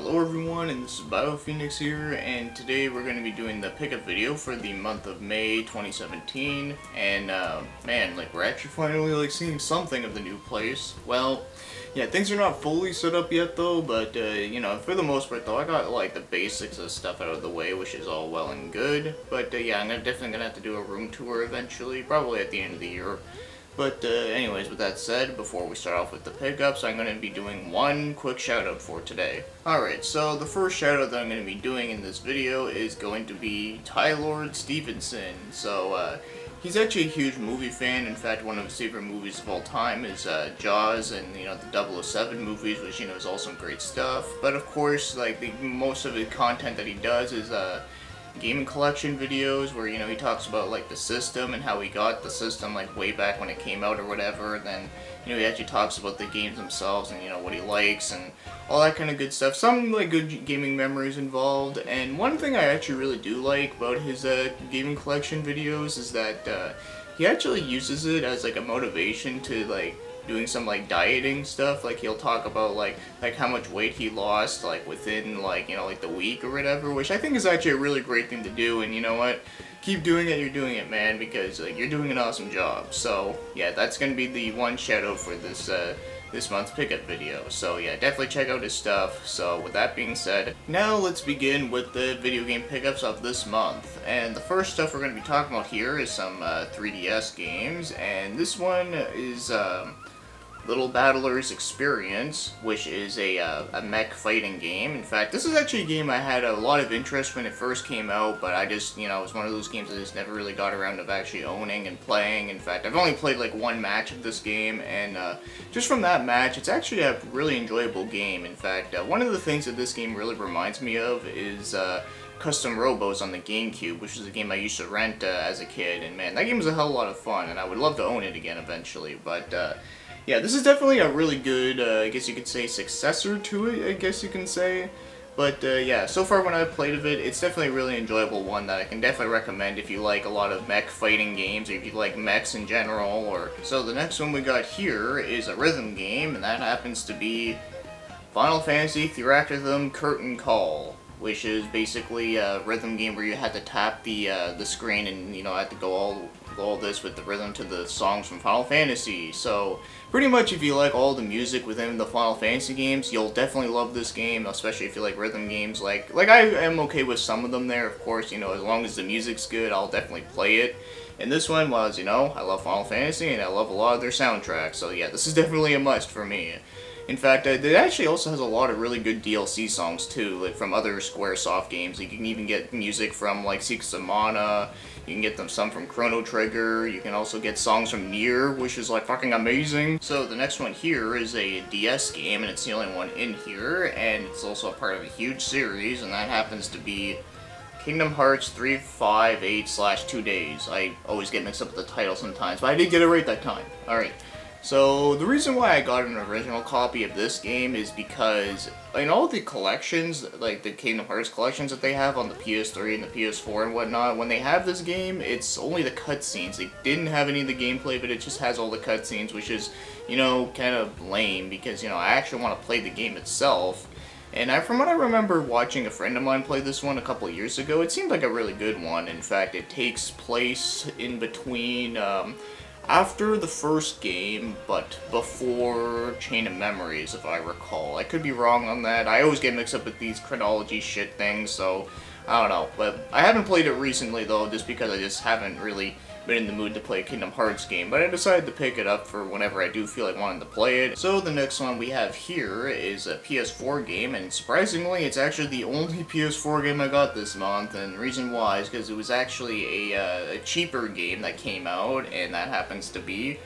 Hello everyone, and this is BioPhoenix here, and today we're going to be doing the pickup video for the month of May 2017, and man, like we're actually finally like seeing something of the new place. Well, yeah, things are not fully set up yet though, but you know, for the most part though, I got like the basics of stuff out of the way, which is all well and good, but yeah, definitely gonna have to do a room tour eventually, probably at the end of the year. But anyways, with that said, before we start off with the pickups, I'm going to be doing one quick shout out for today. Alright, so the first shout out that I'm going to be doing in this video is going to be Tylord Stevenson. So he's actually a huge movie fan. In fact, one of his favorite movies of all time is Jaws and, you know, the 007 movies, which, you know, is all some great stuff. But of course, like, most of the content that he does is gaming collection videos where, you know, he talks about like the system and how he got the system like way back when it came out or whatever. And then, you know, he actually talks about the games themselves and, you know, what he likes and all that kind of good stuff. Some like good gaming memories involved. And one thing I actually really do like about his gaming collection videos is that he actually uses it as like a motivation to like doing some like dieting stuff. Like he'll talk about like how much weight he lost like within like, you know, like the week or whatever, which I think is actually a really great thing to do. And you know what, keep doing it, you're doing it, man, because like you're doing an awesome job. So yeah, that's gonna be the one shout out for this month's pickup video. So yeah, definitely check out his stuff. So with that being said, now let's begin with the video game pickups of this month. And the first stuff we're going to be talking about here is some 3DS games, and this one is Little Battler's Experience, which is a mech fighting game. In fact, this is actually a game I had a lot of interest when it first came out, but I just, you know, it was one of those games I just never really got around to actually owning and playing. In fact, I've only played like one match of this game, and just from that match, it's actually a really enjoyable game. In fact, one of the things that this game really reminds me of is Custom Robos on the GameCube, which is a game I used to rent as a kid, and man, that game was a hell of a lot of fun, and I would love to own it again eventually, but yeah, this is definitely a really good, I guess you could say, successor to it, I guess you can say. But yeah, so far when I've played of it, it's definitely a really enjoyable one that I can definitely recommend if you like a lot of mech fighting games, or if you like mechs in general. Or so the next one we got here is a rhythm game, and that happens to be Final Fantasy Theatrhythm Curtain Call, which is basically a rhythm game where you had to tap the screen and, you know, had to go all this with the rhythm to the songs from Final Fantasy. So pretty much if you like all the music within the Final Fantasy games, you'll definitely love this game, especially if you like rhythm games. Like I am okay with some of them there, of course, you know, as long as the music's good, I'll definitely play it. And this one was, you know, I love Final Fantasy and I love a lot of their soundtracks, so yeah, this is definitely a must for me. In fact, it actually also has a lot of really good DLC songs too, like from other Squaresoft games. You can even get music from like Secrets of Mana, you can get some from Chrono Trigger, you can also get songs from Nier, which is like fucking amazing. So the next one here is a DS game, and it's the only one in here, and it's also a part of a huge series, and that happens to be Kingdom Hearts 358/2 Days. I always get mixed up with the title sometimes, but I did get it right that time. Alright. So, the reason why I got an original copy of this game is because in all the collections, like the Kingdom Hearts collections that they have on the PS3 and the PS4 and whatnot, when they have this game, it's only the cutscenes. They didn't have any of the gameplay, but it just has all the cutscenes, which is, you know, kind of lame because, you know, I actually want to play the game itself. And from what I remember watching a friend of mine play this one a couple of years ago, it seemed like a really good one. In fact, it takes place in between, after the first game, but before Chain of Memories, if I recall. I could be wrong on that. I always get mixed up with these chronology shit things, so I don't know. But I haven't played it recently, though, just because I just haven't really been in the mood to play a Kingdom Hearts game. But I decided to pick it up for whenever I do feel like wanting to play it. So the next one we have here is a PS4 game, and surprisingly, it's actually the only PS4 game I got this month. And the reason why is because it was actually a cheaper game that came out, and that happens to be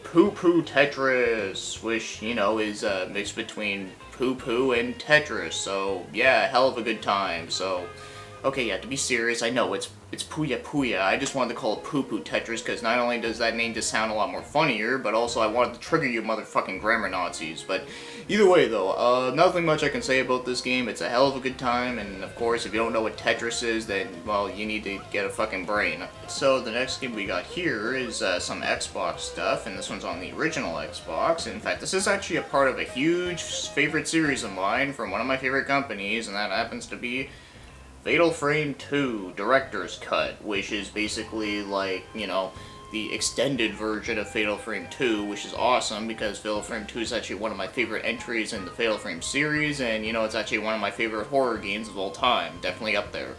Poo Poo Tetris, which, you know, is a mix between Poo Poo and Tetris. So yeah, hell of a good time. So Okay, yeah, to be serious, I know it's Puya Puya. I just wanted to call it Poo Poo Tetris because not only does that name just sound a lot more funnier, but also I wanted to trigger you motherfucking grammar Nazis. But either way, though, nothing much I can say about this game. It's a hell of a good time, and of course, if you don't know what Tetris is, then, well, you need to get a fucking brain. So the next game we got here is some Xbox stuff, and this one's on the original Xbox. In fact, this is actually a part of a huge favorite series of mine from one of my favorite companies, and that happens to be Fatal Frame 2 Director's Cut, which is basically like, you know, the extended version of Fatal Frame 2, which is awesome because Fatal Frame 2 is actually one of my favorite entries in the Fatal Frame series, and, you know, it's actually one of my favorite horror games of all time. Definitely up there.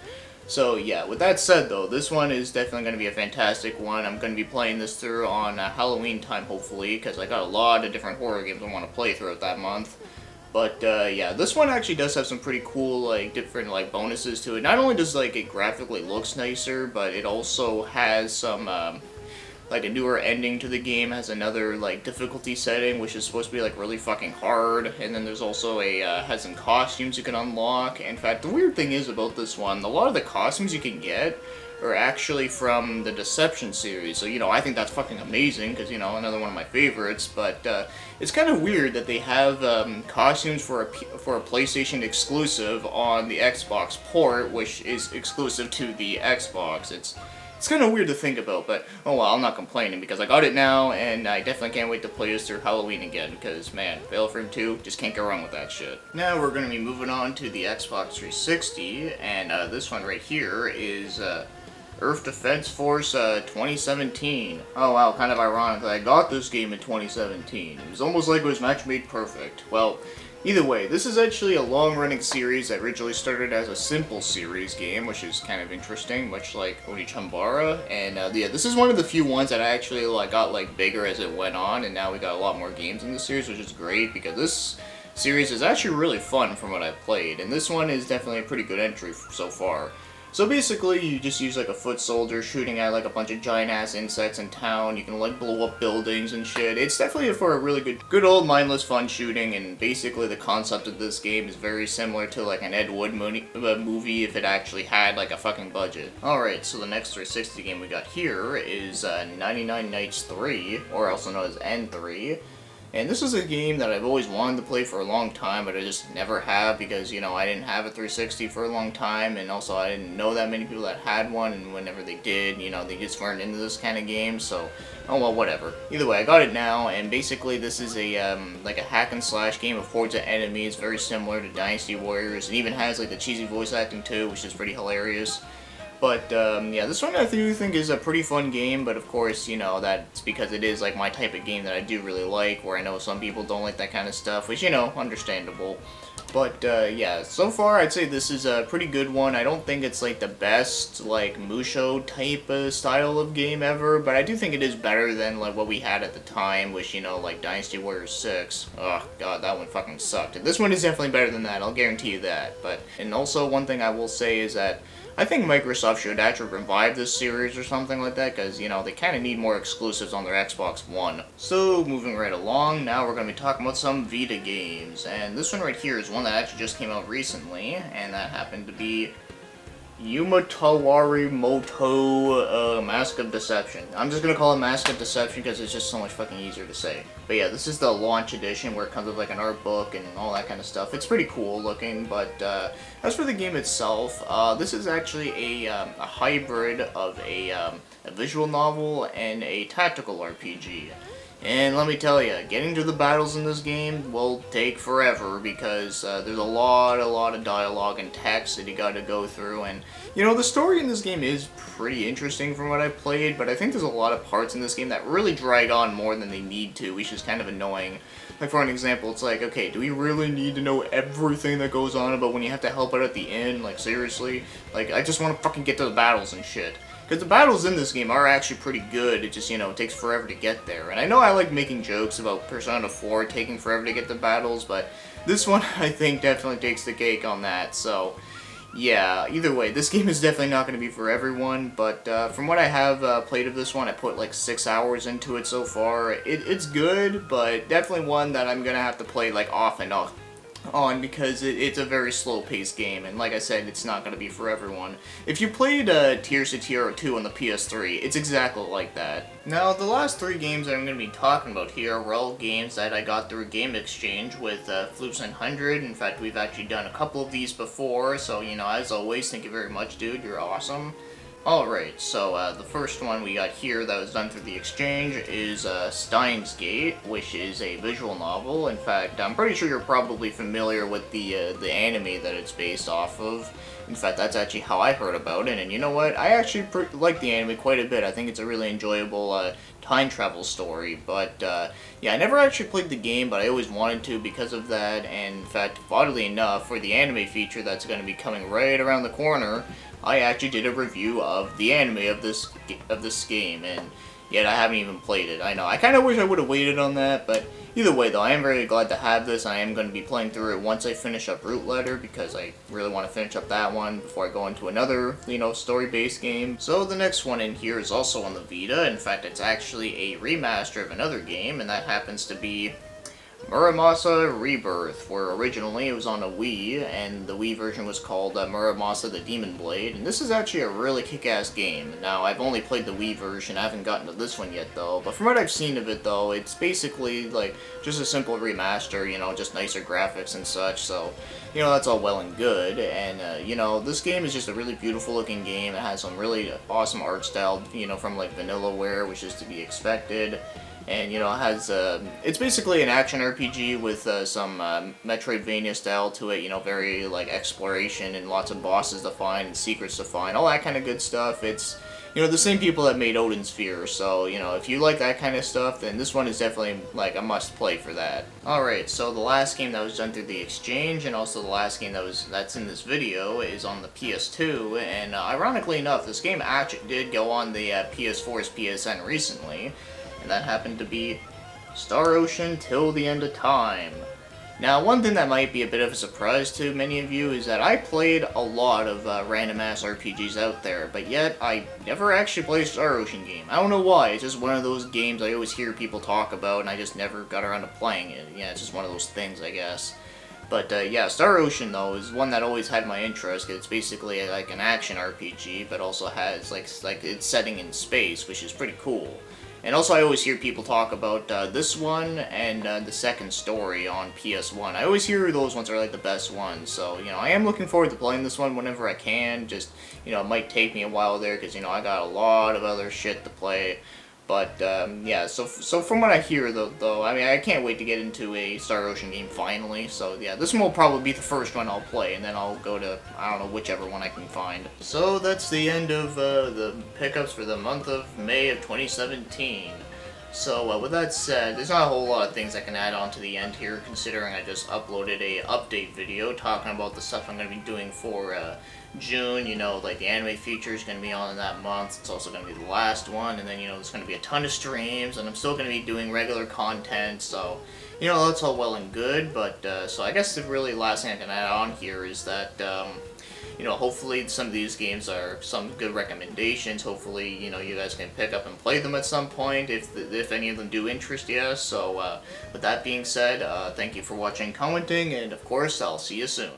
So, yeah, with that said, though, this one is definitely going to be a fantastic one. I'm going to be playing this through on Halloween time, hopefully, because I got a lot of different horror games I want to play throughout that month. But, yeah, this one actually does have some pretty cool, like, different, like, bonuses to it. Not only does, like, it graphically looks nicer, but it also has some, like, a newer ending to the game, has another, like, difficulty setting, which is supposed to be, like, really fucking hard. And then there's also has some costumes you can unlock. In fact, the weird thing is about this one, a lot of the costumes you can get are actually from the Deception series. So, you know, I think that's fucking amazing, because, you know, another one of my favorites, but, it's kind of weird that they have, costumes for a PlayStation exclusive on the Xbox port, which is exclusive to the Xbox. It's kind of weird to think about, but, oh well, I'm not complaining, because I got it now, and I definitely can't wait to play this through Halloween again, because, man, Fatal Frame 2, just can't go wrong with that shit. Now we're going to be moving on to the Xbox 360, and, this one right here is, Earth Defense Force 2017. Oh wow, kind of ironic that I got this game in 2017. It was almost like it was match made perfect. Well, either way, this is actually a long-running series that originally started as a simple series game, which is kind of interesting, much like Onichambara. And yeah, this is one of the few ones that I actually like got like bigger as it went on, and now we got a lot more games in the series, which is great because this series is actually really fun from what I've played, and this one is definitely a pretty good entry so far. So basically, you just use like a foot soldier shooting at like a bunch of giant ass insects in town. You can like blow up buildings and shit. It's definitely for a really good old mindless fun shooting, and basically the concept of this game is very similar to like an Ed Wood movie if it actually had like a fucking budget. Alright, so the next 360 game we got here is 99 Nights 3, or also known as N3. And this is a game that I've always wanted to play for a long time, but I just never have because, you know, I didn't have a 360 for a long time, and also I didn't know that many people that had one, and whenever they did, you know, they just weren't into this kind of game, so, oh well, whatever. Either way, I got it now, and basically this is a, like a hack and slash game of hordes of enemies, very similar to Dynasty Warriors. It even has, like, the cheesy voice acting too, which is pretty hilarious. But, yeah, this one I do think is a pretty fun game, but of course, you know, that's because it is, like, my type of game that I do really like, where I know some people don't like that kind of stuff, which, you know, understandable. But, yeah, so far I'd say this is a pretty good one. I don't think it's, like, the best, like, Musho type style of game ever, but I do think it is better than, like, what we had at the time, which, you know, like, Dynasty Warriors 6. Oh, god, that one fucking sucked. This one is definitely better than that, I'll guarantee you that. But, and also, one thing I will say is that I think Microsoft should actually revive this series or something like that, because, you know, they kind of need more exclusives on their Xbox One. So, moving right along, now we're going to be talking about some Vita games, and this one right here is one that actually just came out recently, and that happened to be Yumatawari Moto Mask of Deception. I'm just gonna call it Mask of Deception because it's just so much fucking easier to say. But yeah, this is the launch edition where it comes with like an art book and all that kind of stuff. It's pretty cool looking, but as for the game itself, this is actually a hybrid of a visual novel and a tactical RPG. And let me tell you, getting to the battles in this game will take forever because there's a lot of dialogue and text that you gotta go through, and you know, the story in this game is pretty interesting from what I've played, but I think there's a lot of parts in this game that really drag on more than they need to, which is kind of annoying. Like, for an example, it's like, okay, do we really need to know everything that goes on about when you have to help out at the end? Like, seriously? Like, I just want to fucking get to the battles and shit. Because the battles in this game are actually pretty good, it just, you know, it takes forever to get there. And I know I like making jokes about Persona 4 taking forever to get the battles, but this one, I think, definitely takes the cake on that, so yeah, either way, this game is definitely not going to be for everyone, but from what I have played of this one, I put like 6 hours into it so far. It's good, but definitely one that I'm going to have to play like off and on because it's a very slow-paced game, and like I said, it's not going to be for everyone. If you played Tears of Tierra 2 on the PS3, it's exactly like that. Now, the last 3 games that I'm going to be talking about here were all games that I got through Game Exchange with Floops 900. In fact, we've actually done a couple of these before, so, you know, as always, thank you very much, dude, you're awesome. Alright, so the first one we got here that was done through the exchange is Steins Gate, which is a visual novel. In fact, I'm pretty sure you're probably familiar with the anime that it's based off of. In fact, that's actually how I heard about it, and you know what? I actually like the anime quite a bit. I think it's a really enjoyable time travel story, but yeah, I never actually played the game, but I always wanted to because of that, and in fact, oddly enough, for the anime feature that's going to be coming right around the corner, I actually did a review of the anime of this game, and yet I haven't even played it. I know, I kind of wish I would have waited on that, but either way though, I am very glad to have this. I am going to be playing through it once I finish up Root Letter, because I really want to finish up that one before I go into another, you know, story-based game. So the next one in here is also on the Vita. In fact, it's actually a remaster of another game, and that happens to be Muramasa Rebirth, where originally it was on a Wii, and the Wii version was called Muramasa the Demon Blade, and this is actually a really kick-ass game. Now, I've only played the Wii version, I haven't gotten to this one yet though, but from what I've seen of it though, it's basically like just a simple remaster, you know, just nicer graphics and such, so, you know, that's all well and good, and, you know, this game is just a really beautiful looking game. It has some really awesome art style, you know, from like Vanillaware, which is to be expected. And, you know, it has, it's basically an action RPG with some Metroidvania style to it, you know, very, like, exploration and lots of bosses to find and secrets to find, all that kind of good stuff. It's, you know, the same people that made Odin Sphere, so, you know, if you like that kind of stuff, then this one is definitely, like, a must-play for that. Alright, so the last game that was done through the exchange, and also the last game that's in this video, is on the PS2, and ironically enough, this game actually did go on the PS4's PSN recently, and that happened to be Star Ocean Till the End of Time. Now, one thing that might be a bit of a surprise to many of you is that I played a lot of random-ass RPGs out there, but yet I never actually played a Star Ocean game. I don't know why, it's just one of those games I always hear people talk about, and I just never got around to playing it. Yeah, it's just one of those things, I guess. But yeah, Star Ocean though is one that always had my interest. It's basically like an action RPG, but also has like it's setting in space, which is pretty cool. And also I always hear people talk about this one and the second story on PS1. I always hear those ones are like the best ones, so, you know, I am looking forward to playing this one whenever I can. Just, you know, it might take me a while there because, you know, I got a lot of other shit to play. But, yeah, so from what I hear, though, I mean, I can't wait to get into a Star Ocean game finally. So, yeah, this one will probably be the first one I'll play, and then I'll go to, I don't know, whichever one I can find. So, that's the end of the pickups for the month of May of 2017. So, with that said, there's not a whole lot of things I can add on to the end here, considering I just uploaded a update video talking about the stuff I'm going to be doing for June. You know, like the anime feature is going to be on in that month. It's also going to be the last one, and then, you know, there's going to be a ton of streams, and I'm still going to be doing regular content, so, you know, that's all well and good, but, so I guess the really last thing I can add on here is that, you know, hopefully some of these games are some good recommendations. Hopefully, you know, you guys can pick up and play them at some point if any of them do interest you. So, with that being said, thank you for watching, commenting, and of course, I'll see you soon.